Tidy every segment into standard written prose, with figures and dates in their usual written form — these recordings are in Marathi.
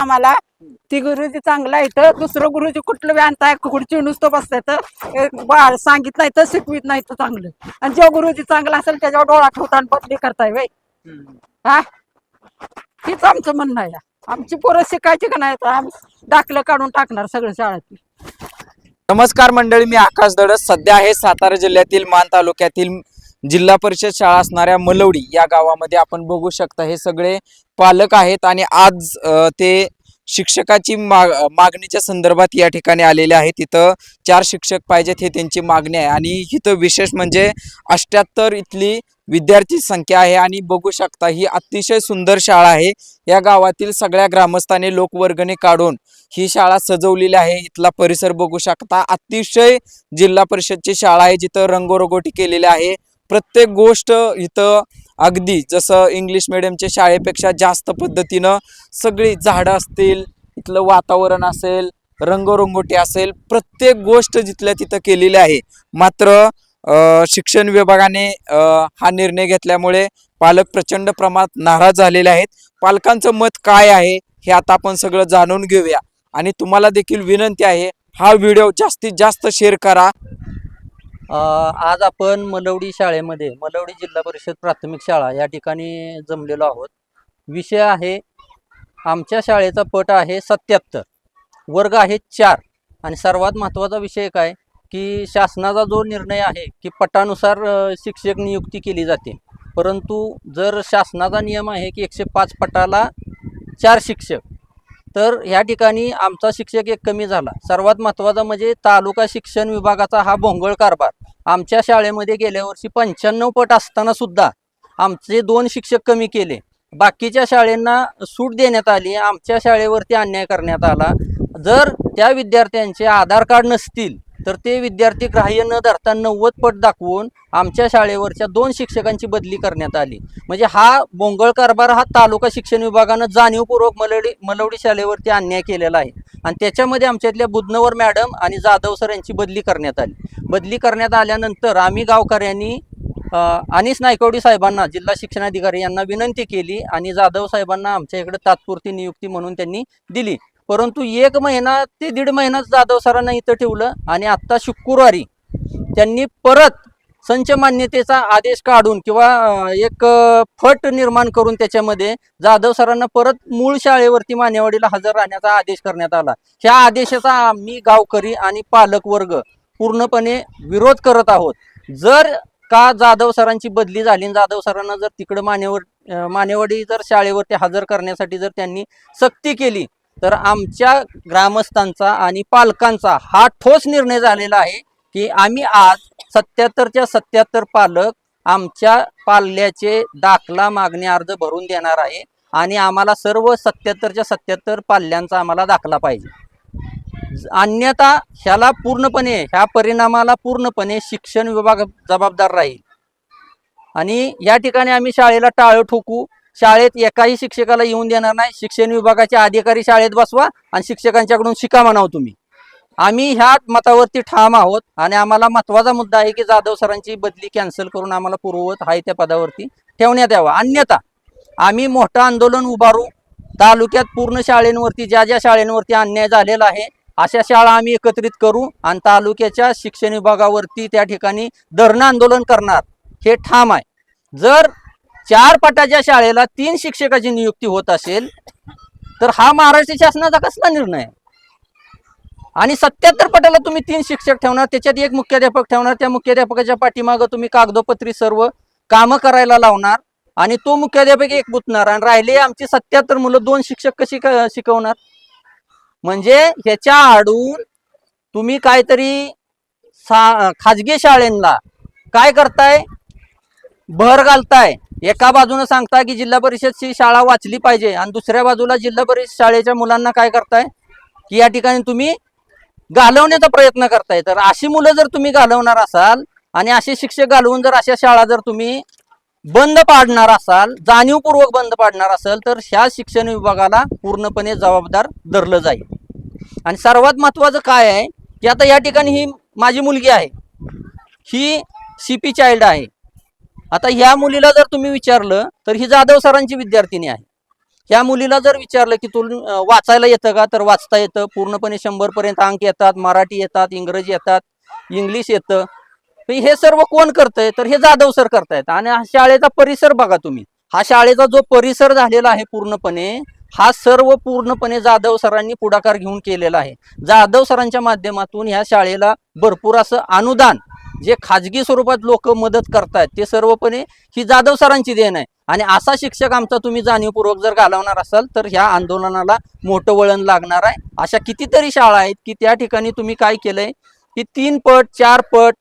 आम्हाला ती गुरुजी चांगला आहे दुसरं गुरुजी कुठलं बी आणताय खुर्ची नुसतं बसताय सांगित नाही तर शिकवित नाही तर चांगलं आणि जो गुरुजी चांगला असेल त्याच्यावर डोळा ठेवता आणि बदली करताय वय हा हीच आमचं म्हणणं आहे आमची पोरं शिकायची का नाही तर आम्ही दाखलं काढून टाकणार सगळं शाळेत. नमस्कार मंडळी, मी आकाश दडस सध्या आहे सातारा जिल्ह्यातील मान तालुक्यातील जिल्हा परिषद शाळा असणाऱ्या मलवडी या गावामध्ये. आपण बघू शकता हे सगळे पालक आहेत आणि आज ते शिक्षकाची मागणीच्या संदर्भात या ठिकाणी आलेले आहेत. इथं 4 शिक्षक पाहिजेत हे त्यांची मागणी आहे आणि इथं विशेष म्हणजे 78 इथली विद्यार्थी संख्या आहे आणि बघू शकता ही अतिशय सुंदर शाळा आहे. या गावातील सगळ्या ग्रामस्थांनी लोकवर्गणी काढून ही शाळा सजवलेली आहे. इथला परिसर बघू शकता अतिशय जिल्हा परिषदची शाळा आहे जिथं रंगरंगोटी केलेली आहे. प्रत्येक गोष्ट इथं अगदी जसं इंग्लिश मिडियमच्या शाळेपेक्षा जास्त पद्धतीनं सगळी झाडं असतील, इथलं वातावरण असेल, रंगरंगोटी असेल, प्रत्येक गोष्ट जिथल्या तिथं केलेली आहे. मात्र शिक्षण विभागाने हा निर्णय घेतल्यामुळे पालक प्रचंड प्रमाणात नाराज झालेले आहेत. पालकांचं मत काय आहे हे आता आपण सगळं जाणून घेऊया आणि तुम्हाला देखील विनंती आहे हा व्हिडिओ जास्तीत जास्त शेअर करा. आज आपण मलवडी शाळेमध्ये मलवडी जिल्हा परिषद प्राथमिक शाळा या ठिकाणी जमलेलो आहोत. विषय आहे आमच्या शाळेचा पट आहे 77, वर्ग आहे 4 आणि सर्वात महत्त्वाचा विषय काय की शासनाचा जो निर्णय आहे की पटानुसार शिक्षक नियुक्ती केली जाते, परंतु जर शासनाचा नियम आहे की 105 पटाला 4 शिक्षक, तर ह्या ठिकाणी आमचा शिक्षक एक कमी झाला. सर्वात महत्त्वाचा म्हणजे तालुका शिक्षण विभागाचा हा भोंगळ कारभार. आमच्या शाळेमध्ये गेल्या वर्षी 95 पट असताना सुद्धा आमचे 2 शिक्षक कमी केले. बाकीच्या शाळेंना सूट देण्यात आली, आमच्या शाळेवरती अन्याय करण्यात आला. जर त्या विद्यार्थ्यांचे आधार कार्ड नसतील तर ते विद्यार्थी ग्राह्य न धरता 90 पट दाखवून आमच्या शाळेवरच्या 2 शिक्षकांची बदली करण्यात आली. म्हणजे हा बोंगळ कारभार हा तालुका शिक्षण विभागानं जाणीवपूर्वक मलवडी शाळेवरती अन्याय केलेला आहे आणि त्याच्यामध्ये आमच्यातल्या बुधनवर मॅडम आणि जाधव सर यांची बदली करण्यात आली. बदली करण्यात आल्यानंतर आम्ही गावकऱ्यांनी अनिस नायकवडी साहेबांना, जिल्हा शिक्षणाधिकारी यांना विनंती केली आणि जाधव साहेबांना आमच्या इकडे तात्पुरती नियुक्ती म्हणून त्यांनी दिली. परंतु 1 महिना ते 1.5 महिना जाधव सरांना इथं ठेवलं आणि आत्ता शुक्रवारी त्यांनी परत संच मान्यतेचा आदेश काढून किंवा एक फट निर्माण करून त्याच्यामध्ये जाधव सरांना परत मूळ शाळेवरती मानेवाडीला हजर राहण्याचा आदेश करण्यात आला. ह्या आदेशाचा आम्ही गावकरी आणि पालक वर्ग पूर्णपणे विरोध करत आहोत. जर का जाधव सरांची बदली झाली आणि जाधव सरांना जर तिकडं मानेवाडी जर शाळेवरती हजर करण्यासाठी जर त्यांनी सक्ती केली तर आमच्या ग्रामस्थांचा आणि पालकांचा हा ठोस निर्णय झालेला आहे की आम्ही आज 77च्या 77 पालक आमच्या पाल्याचे दाखला मागणी अर्ज भरून देणार आहे आणि आम्हाला सर्व 77च्या 77 पाल्यांचा आम्हाला दाखला पाहिजे. अन्यथा ह्या परिणामाला पूर्णपणे शिक्षण विभाग जबाबदार राहील आणि या ठिकाणी आम्ही शाळेला टाळं ठोकू. शाळेत एकाही शिक्षकाला येऊन देणार नाही. शिक्षण विभागाचे अधिकारी शाळेत बसवा आणि शिक्षकांच्याकडून शिका म्हणावं तुम्ही. आम्ही ह्या मतावरती ठाम आहोत आणि आम्हाला महत्त्वाचा मुद्दा आहे की जाधव सरांची बदली कॅन्सल करून आम्हाला पूर्ववत आहे त्या पदावरती ठेवण्यात यावं. अन्यथा आम्ही मोठं आंदोलन उभारू. तालुक्यात पूर्ण शाळेंवरती ज्या शाळेंवरती अन्याय झालेला आहे अशा शाळा आम्ही एकत्रित करू आणि तालुक्याच्या शिक्षण विभागावरती त्या ठिकाणी धरणं आंदोलन करणार हे ठाम आहे. जर 4 पटाच्या शाळेला 3 शिक्षकाची नियुक्ती होत असेल तर हा महाराष्ट्र शासनाचा कसला निर्णय आहे? आणि 77 पटाला तुम्ही 3 शिक्षक ठेवणार, त्याच्यात एक मुख्याध्यापक ठेवणार, त्या मुख्याध्यापकाच्या पाठीमागं तुम्ही कागदोपत्री सर्व कामं करायला लावणार आणि तो मुख्याध्यापक एक गुंतणार आणि राहिले आमची 77 मुलं 2 शिक्षक कशी शिकवणार? म्हणजे ह्याच्या आडून तुम्ही काहीतरी खाजगी शाळेंना काय करताय, भर घालताय. एका बाजूने सांगता की जिल्हा परिषदची शाळा वाचली पाहिजे आणि दुसऱ्या बाजूला जिल्हा परिषद शाळेच्या मुलांना काय करताय की या ठिकाणी तुम्ही घालवण्याचा प्रयत्न करताय. तर अशी मुलं जर तुम्ही घालवणार असाल आणि असे शिक्षक घालवून जर अशा शाळा जर तुम्ही बंद पाडणार असाल, जाणीवपूर्वक बंद पाडणार असाल, तर ह्या शिक्षण विभागाला पूर्णपणे जबाबदार धरलं जाईल. आणि सर्वात महत्त्वाचं काय आहे की आता या ठिकाणी ही माझी मुलगी आहे, ही CP चाइल्ड आहे. आता ह्या मुलीला जर तुम्ही विचारलं तर ही जाधव सरांची विद्यार्थिनी आहे. ह्या मुलीला जर विचारलं की तू वाचायला येतं का, तर वाचता येतं, पूर्णपणे 100 पर्यंत अंक येतात, मराठी येतात, इंग्रजी येतात, इंग्लिश येतं. तर हे सर्व कोण करतंय, तर हे जाधव सर करतायत. आणि हा शाळेचा परिसर बघा तुम्ही, हा शाळेचा जो परिसर झालेला आहे पूर्णपणे, हा सर्व पूर्णपणे जाधव सरांनी पुढाकार घेऊन केलेला आहे. जाधव सरांच्या माध्यमातून ह्या शाळेला भरपूर असं अनुदान, जे खाजगी स्वरूपात लोक मदत करतायत, ते सर्वपणे ही जाधव सरांची देण आहे. आणि असा शिक्षक आमचा तुम्ही जाणीवपूर्वक जर घालवणार असाल तर ह्या आंदोलनाला मोठं वळण लागणार आहे. अशा कितीतरी शाळा आहेत की त्या ठिकाणी तुम्ही काय केलंय की 3 पट 4 पट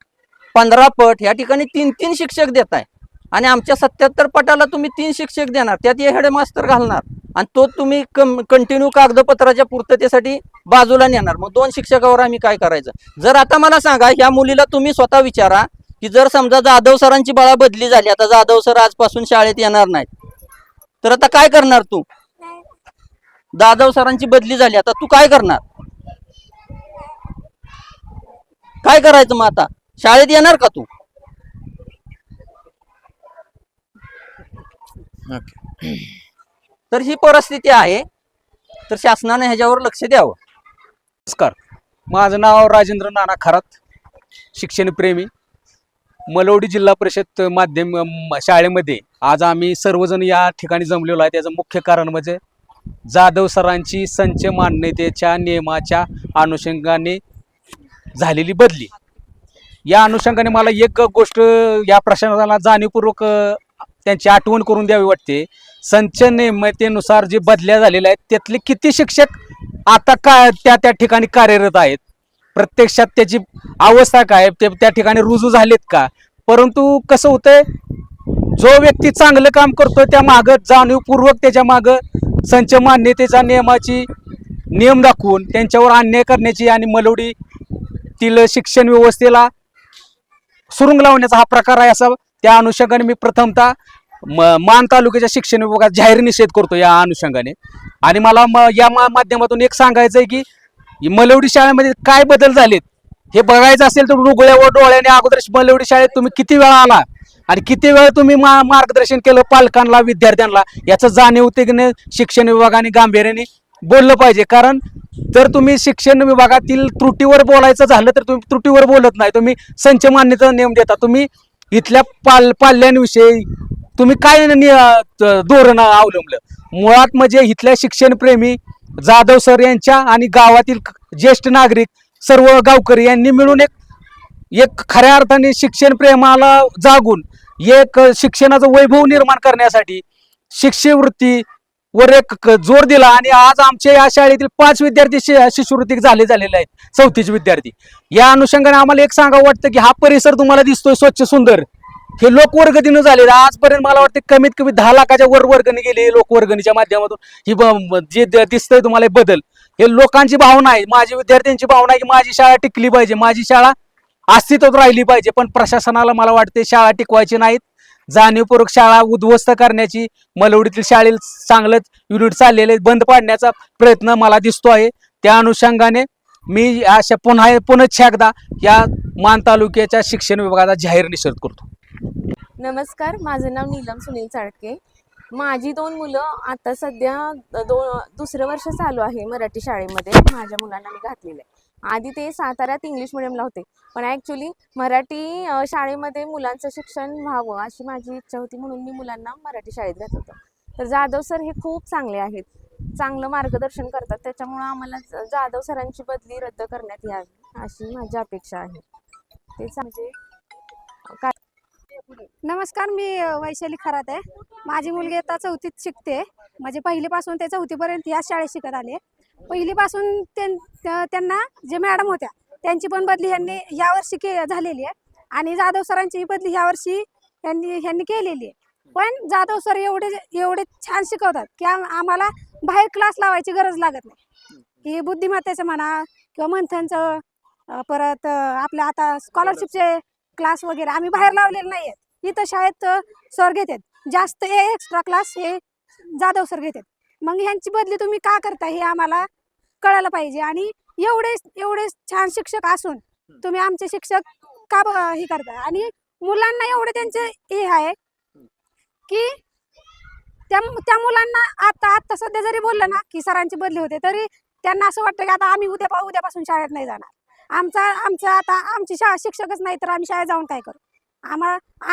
15 पट ह्या ठिकाणी 3-3 शिक्षक देताय. आणि आमच्या 77 पटाला तुम्ही 3 शिक्षक देणार, त्यात हेडमास्तर घालणार, आणि तो तुम्ही कंटिन्यू कागदपत्राच्या पूर्ततेसाठी बाजूला नेणार. मग 2 शिक्षकावर आम्ही काय करायचं? जर आता मला सांगा, ह्या मुलीला तुम्ही स्वतः विचारा की जर समजा जाधव सरांची बाळा बदली झाली, आता जाधव सर आजपासून शाळेत येणार नाहीत, तर आता काय करणार तू? जाधव सरांची बदली झाली, आता तू काय करणार? काय करायचं मग आता? शाळेत येणार का तू? तर ही परिस्थिती आहे. तर शासनाने ह्याच्यावर लक्ष द्यावं. नमस्कार, माझं नाव राजेंद्र नाना खरात, शिक्षणप्रेमी. मलवडी जिल्हा परिषद माध्यम शाळेमध्ये आज आम्ही सर्वजण या ठिकाणी जमलेलो आहे. त्याचं मुख्य कारण म्हणजे जाधव सरांची संच मान्यतेच्या नियमाच्या अनुषंगाने झालेली बदली. या अनुषंगाने मला एक गोष्ट या प्रशासनाला जाणीवपूर्वक त्यांची आठवण करून द्यावी वाटते. संच नियमतेनुसार जे बदल्या झालेल्या आहेत त्यातले किती शिक्षक आता त्या ठिकाणी कार्यरत आहेत, प्रत्यक्षात त्याची अवस्था काय, ते त्या ठिकाणी रुजू झालेत का? परंतु कसं होतंय, जो व्यक्ती चांगलं काम करतो त्या मागं जाणीवपूर्वक त्याच्या मागं संच मान्यतेचा नियम दाखवून त्यांच्यावर अन्याय करण्याची आणि मलवडीतील शिक्षण व्यवस्थेला सुरुंग लावण्याचा हा प्रकार आहे. असा त्या अनुषंगाने मी प्रथमतः मान तालुक्याच्या शिक्षण विभागात जाहीर निषेध करतो या अनुषंगाने. आणि मला या माध्यमातून एक सांगायचं आहे की मलवडी शाळेमध्ये काय बदल झालेत हे बघायचं असेल तर उघड्यावर डोळ्याने अगोदर मलवडी शाळेत तुम्ही किती वेळा आला आणि किती वेळ तुम्ही मार्गदर्शन केलं पालकांना, विद्यार्थ्यांना, याचं जाणीवतेने शिक्षण विभागाने गांभीर्याने बोललं पाहिजे. कारण जर तुम्ही शिक्षण विभागातील त्रुटीवर बोलायचं झालं तर तुम्ही त्रुटीवर बोलत नाही, तुम्ही संच मान्यतेचा नियम देता. तुम्ही इथल्या पाल्यांविषयी तुम्ही काय धोरण अवलंबलं? मुळात म्हणजे इथल्या शिक्षणप्रेमी जाधव सर यांच्या आणि गावातील ज्येष्ठ नागरिक सर्व गावकरी यांनी मिळून एक खऱ्या अर्थाने शिक्षण प्रेमाला जागून एक शिक्षणाचं वैभव निर्माण करण्यासाठी शिष्यवृत्तीवर एक जोर दिला. आणि आज आमच्या या शाळेतील 5 विद्यार्थी शिष्यवृत्ती झालेले आहेत, 34 विद्यार्थी. या अनुषंगाने आम्हाला एक सांगावं वाटतं की हा परिसर तुम्हाला दिसतोय स्वच्छ सुंदर, हे लोकवर्गणीनं झालेलं. आजपर्यंत मला वाटतं कमीत कमी 10 लाखाच्या वर वर्गणी गेली लोकवर्गणीच्या माध्यमातून. ही जे दिसतंय तुम्हाला बदल, हे लोकांची भावना आहे, माझी विद्यार्थ्यांची भावना आहे की माझी शाळा टिकली पाहिजे, माझी शाळा अस्तित्वात राहिली पाहिजे. पण प्रशासनाला मला वाटते शाळा टिकवायची नाहीत, जाणीवपूर्वक शाळा उद्ध्वस्त करण्याची, मलवडीतील शाळेत चांगलंच युनिट चाललेले बंद पाडण्याचा प्रयत्न मला दिसतो आहे. त्या अनुषंगाने मी अशा पुन्हा एकदा या मान तालुक्याच्या शिक्षण विभागाचा जाहीर निषेध करतो. नमस्कार, माझं नाव नीलम सुनील चाळके. माझी 2 मुलं आता सध्या दुसरं वर्ष चालू आहे मराठी शाळेमध्ये. माझ्या मुलांना मी घातलेलं आहे. आधी ते साताऱ्यात इंग्लिश मिडियमला होते, पण ॲक्च्युली मराठी शाळेमध्ये मुलांचं शिक्षण व्हावं अशी माझी इच्छा होती, म्हणून मी मुलांना मराठी शाळेत घातलं होतं. तर जाधव सर हे खूप चांगले आहेत, चांगलं मार्गदर्शन करतात. त्याच्यामुळं आम्हाला जाधव सरांची बदली रद्द करण्यात यावी अशी माझी अपेक्षा आहे. तेच म्हणजे काय. नमस्कार, मी वैशाली खरात आहे. माझी मुलगी आता 4थीत शिकते, म्हणजे पहिलीपासून ते 4थीपर्यंत याच शाळेत शिकत आले. पहिलीपासून त्यांना जे मॅडम होत्या त्यांची पण बदली ह्यांनी यावर्षी झालेली आहे, आणि जाधव सरांची बदली ह्यावर्षी ह्यांनी केलेली आहे. पण जाधव सर एवढे छान शिकवतात की आम्हाला बाहेर क्लास लावायची गरज लागत नाही. की बुद्धिमत्तेचं म्हणा किंवा मंथनचं, परत आपल्या आता स्कॉलरशिपचे क्लास वगैरे आम्ही बाहेर लावलेले नाही आहेत. इथं शाळेत सर घेतात, जास्त एक्स्ट्रा क्लास हे जाधव सर घेतात. मग ह्यांची बदली तुम्ही का करता हे आम्हाला कळायला पाहिजे. आणि एवढे छान शिक्षक असून तुम्ही आमचे शिक्षक का हे करता? आणि मुलांना एवढे त्यांचे हे आहे की त्या मुलांना आता सध्या जरी बोललं ना की सरांची बदली होते, तरी त्यांना असं वाटतं की आता आम्ही उद्यापासून शाळेत नाही जाणार. आमची शाळा शिक्षकच नाही तर आम्ही शाळेत जाऊन काय करू.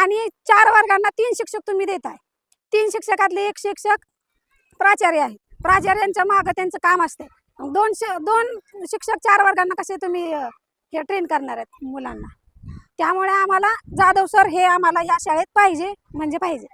आणि 4 वर्गांना 3 शिक्षक तुम्ही देताय. 3 शिक्षकातले 1 शिक्षक प्राचार्य आहे. प्राचार्यांच्या मागं त्यांचं काम असते. 2 शिक्षक 4 वर्गांना कसे तुम्ही हे ट्रेन करणार आहेत मुलांना. त्यामुळे आम्हाला जाधव सर हे आम्हाला ह्या शाळेत पाहिजे म्हणजे पाहिजे.